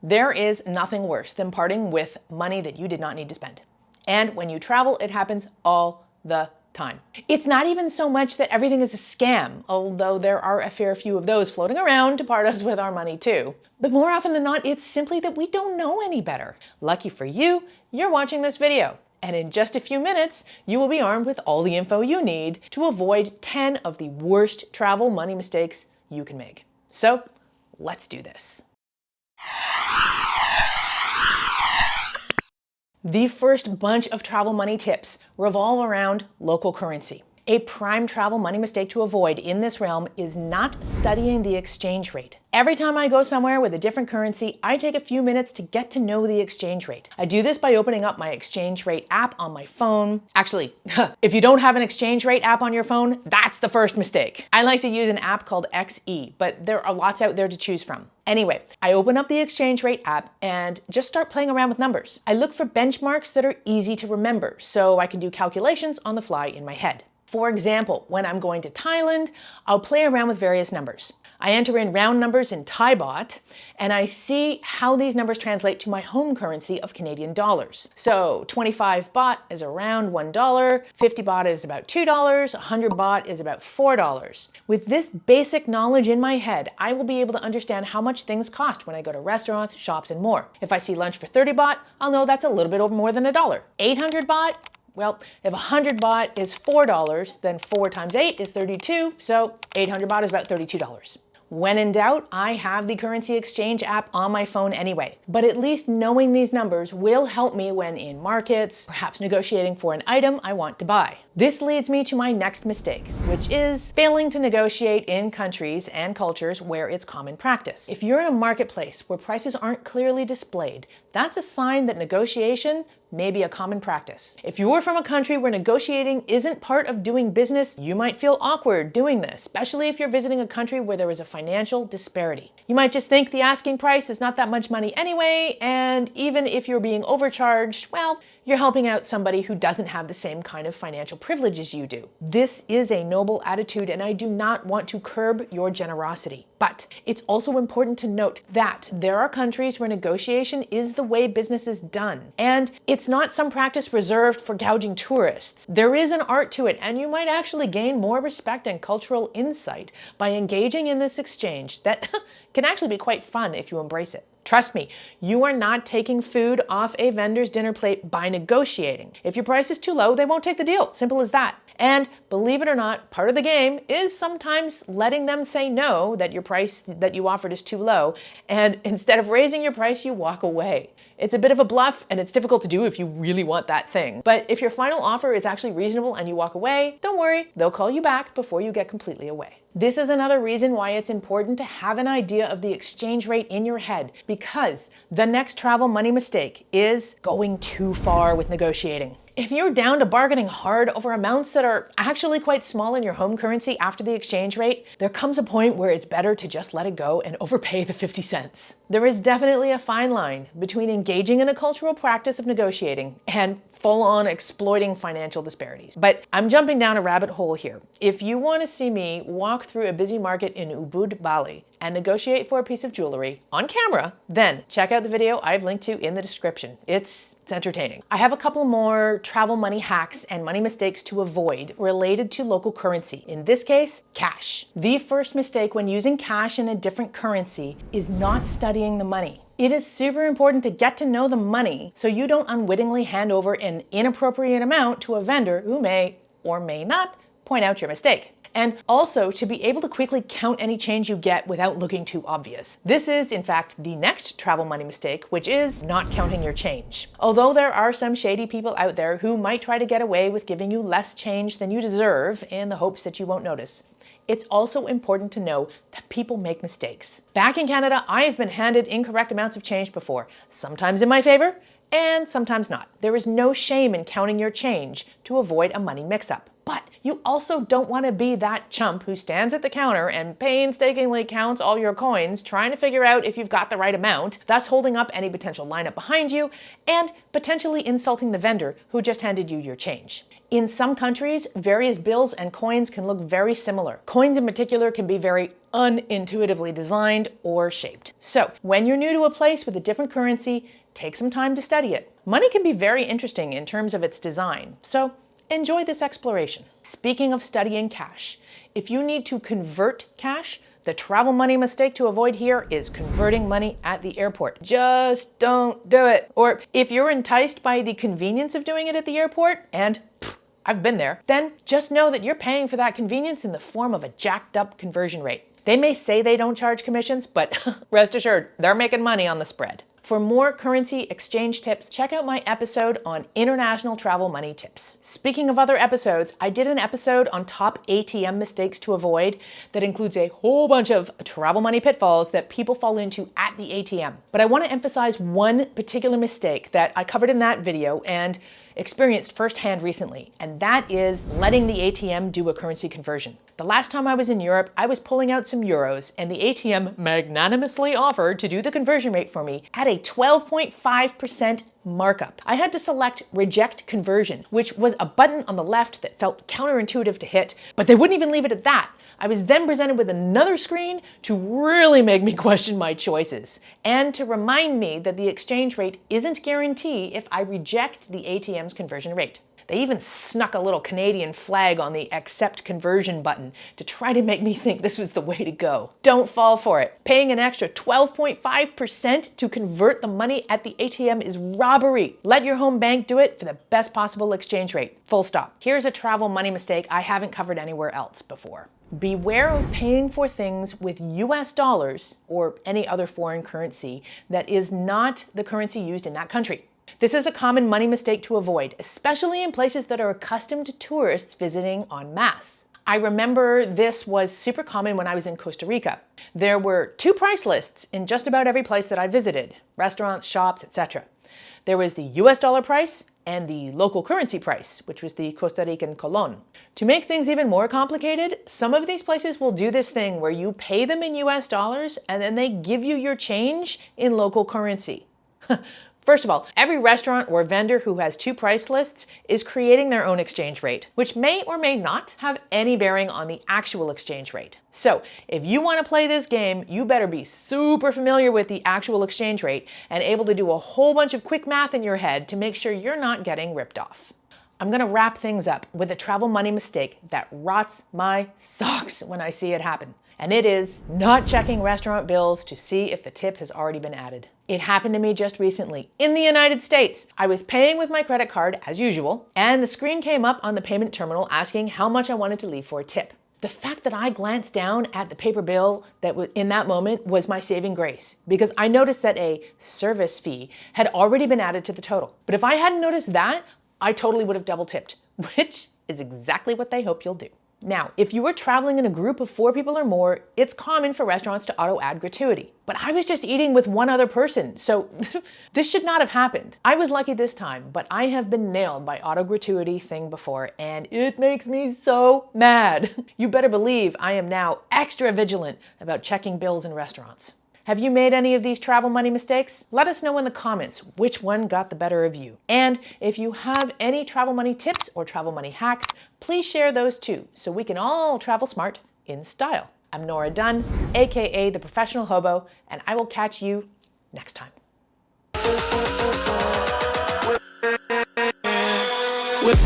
There is nothing worse than parting with money that you did not need to spend. And when you travel, it happens all the time. It's not even so much that everything is a scam, although there are a fair few of those floating around to part us with our money too. But more often than not, it's simply that we don't know any better. Lucky for you, you're watching this video. And in just a few minutes, you will be armed with all the info you need to avoid 10 of the worst travel money mistakes you can make. So let's do this. The first bunch of travel money tips revolve around local currency. A prime travel money mistake to avoid in this realm is not studying the exchange rate. Every time I go somewhere with a different currency, I take a few minutes to get to know the exchange rate. I do this by opening up my exchange rate app on my phone. Actually, if you don't have an exchange rate app on your phone, that's the first mistake. I like to use an app called XE, but there are lots out there to choose from. Anyway, I open up the exchange rate app and just start playing around with numbers. I look for benchmarks that are easy to remember so I can do calculations on the fly in my head. For example, when I'm going to Thailand, I'll play around with various numbers. I enter in round numbers in Thai baht, and I see how these numbers translate to my home currency of Canadian dollars. So 25 baht is around $1, 50 baht is about $2, 100 baht is about $4. With this basic knowledge in my head, I will be able to understand how much things cost when I go to restaurants, shops, and more. If I see lunch for 30 baht, I'll know that's a little bit over more than $1. 800 baht? Well, if 100 baht is $4, then 4 times 8 is 32, so 800 baht is about $32. When in doubt, I have the currency exchange app on my phone anyway. But at least knowing these numbers will help me when in markets, perhaps negotiating for an item I want to buy. This leads me to my next mistake, which is failing to negotiate in countries and cultures where it's common practice. If you're in a marketplace where prices aren't clearly displayed, that's a sign that negotiation may be a common practice. If you're from a country where negotiating isn't part of doing business, you might feel awkward doing this, especially if you're visiting a country where there is a financial disparity. You might just think the asking price is not that much money anyway, and even if you're being overcharged, well, you're helping out somebody who doesn't have the same kind of financial privilege as you do. This is a noble attitude, and I do not want to curb your generosity. But it's also important to note that there are countries where negotiation is the way business is done. And it's not some practice reserved for gouging tourists. There is an art to it, and you might actually gain more respect and cultural insight by engaging in this exchange that can actually be quite fun if you embrace it. Trust me, you are not taking food off a vendor's dinner plate by negotiating. If your price is too low, they won't take the deal. Simple as that. And believe it or not, part of the game is sometimes letting them say no, that your price that you offered is too low, and instead of raising your price, you walk away. It's a bit of a bluff, and it's difficult to do if you really want that thing. But if your final offer is actually reasonable and you walk away, don't worry, they'll call you back before you get completely away. This is another reason why it's important to have an idea of the exchange rate in your head, because the next travel money mistake is going too far with negotiating. If you're down to bargaining hard over amounts that are actually quite small in your home currency after the exchange rate, there comes a point where it's better to just let it go and overpay the 50 cents. There is definitely a fine line between engaging in a cultural practice of negotiating and full-on exploiting financial disparities. But I'm jumping down a rabbit hole here. If you want to see me walk through a busy market in Ubud, Bali, and negotiate for a piece of jewelry on camera, then check out the video I've linked to in the description. It's entertaining. I have a couple more travel money hacks and money mistakes to avoid related to local currency. In this case, cash. The first mistake when using cash in a different currency is not studying the money. It is super important to get to know the money so you don't unwittingly hand over an inappropriate amount to a vendor who may or may not point out your mistake. And also to be able to quickly count any change you get without looking too obvious. This is, in fact, the next travel money mistake, which is not counting your change. Although there are some shady people out there who might try to get away with giving you less change than you deserve in the hopes that you won't notice, it's also important to know that people make mistakes. Back in Canada, I have been handed incorrect amounts of change before, sometimes in my favor and sometimes not. There is no shame in counting your change to avoid a money mix-up. But you also don't want to be that chump who stands at the counter and painstakingly counts all your coins, trying to figure out if you've got the right amount, thus holding up any potential lineup behind you and potentially insulting the vendor who just handed you your change. In some countries, various bills and coins can look very similar. Coins in particular can be very unintuitively designed or shaped. So when you're new to a place with a different currency, take some time to study it. Money can be very interesting in terms of its design, so enjoy this exploration. Speaking of studying cash, if you need to convert cash, the travel money mistake to avoid here is converting money at the airport. Just don't do it. Or if you're enticed by the convenience of doing it at the airport, and I've been there, then just know that you're paying for that convenience in the form of a jacked up conversion rate. They may say they don't charge commissions, but rest assured, they're making money on the spread. For more currency exchange tips, check out my episode on international travel money tips. Speaking of other episodes, I did an episode on top ATM mistakes to avoid that includes a whole bunch of travel money pitfalls that people fall into at the ATM. But I want to emphasize one particular mistake that I covered in that video and experienced firsthand recently, and that is letting the ATM do a currency conversion. The last time I was in Europe, I was pulling out some euros and the ATM magnanimously offered to do the conversion rate for me at a 12.5% markup. I had to select reject conversion, which was a button on the left that felt counterintuitive to hit, but they wouldn't even leave it at that. I was then presented with another screen to really make me question my choices and to remind me that the exchange rate isn't guaranteed if I reject the ATM's conversion rate. They even snuck a little Canadian flag on the accept conversion button to try to make me think this was the way to go. Don't fall for it. Paying an extra 12.5% to convert the money at the ATM is robbery. Let your home bank do it for the best possible exchange rate. Full stop. Here's a travel money mistake I haven't covered anywhere else before. Beware of paying for things with US dollars or any other foreign currency that is not the currency used in that country. This is a common money mistake to avoid, especially in places that are accustomed to tourists visiting en masse. I remember this was super common when I was in Costa Rica. There were two price lists in just about every place that I visited, restaurants, shops, etc. There was the US dollar price and the local currency price, which was the Costa Rican colon. To make things even more complicated, some of these places will do this thing where you pay them in US dollars and then they give you your change in local currency. First of all, every restaurant or vendor who has two price lists is creating their own exchange rate, which may or may not have any bearing on the actual exchange rate. So if you want to play this game, you better be super familiar with the actual exchange rate and able to do a whole bunch of quick math in your head to make sure you're not getting ripped off. I'm going to wrap things up with a travel money mistake that rots my socks when I see it happen. And it is not checking restaurant bills to see if the tip has already been added. It happened to me just recently in the United States. I was paying with my credit card as usual, and the screen came up on the payment terminal asking how much I wanted to leave for a tip. The fact that I glanced down at the paper bill that was in that moment was my saving grace, because I noticed that a service fee had already been added to the total. But if I hadn't noticed that, I totally would have double tipped, which is exactly what they hope you'll do. Now, if you are traveling in a group of 4 people or more, it's common for restaurants to auto-add gratuity. But I was just eating with one other person, so this should not have happened. I was lucky this time, but I have been nailed by auto-gratuity thing before, and it makes me so mad. You better believe I am now extra vigilant about checking bills in restaurants. Have you made any of these travel money mistakes? Let us know in the comments which one got the better of you. And if you have any travel money tips or travel money hacks, please share those too, so we can all travel smart in style. I'm Nora Dunn, aka the Professional Hobo, and I will catch you next time. With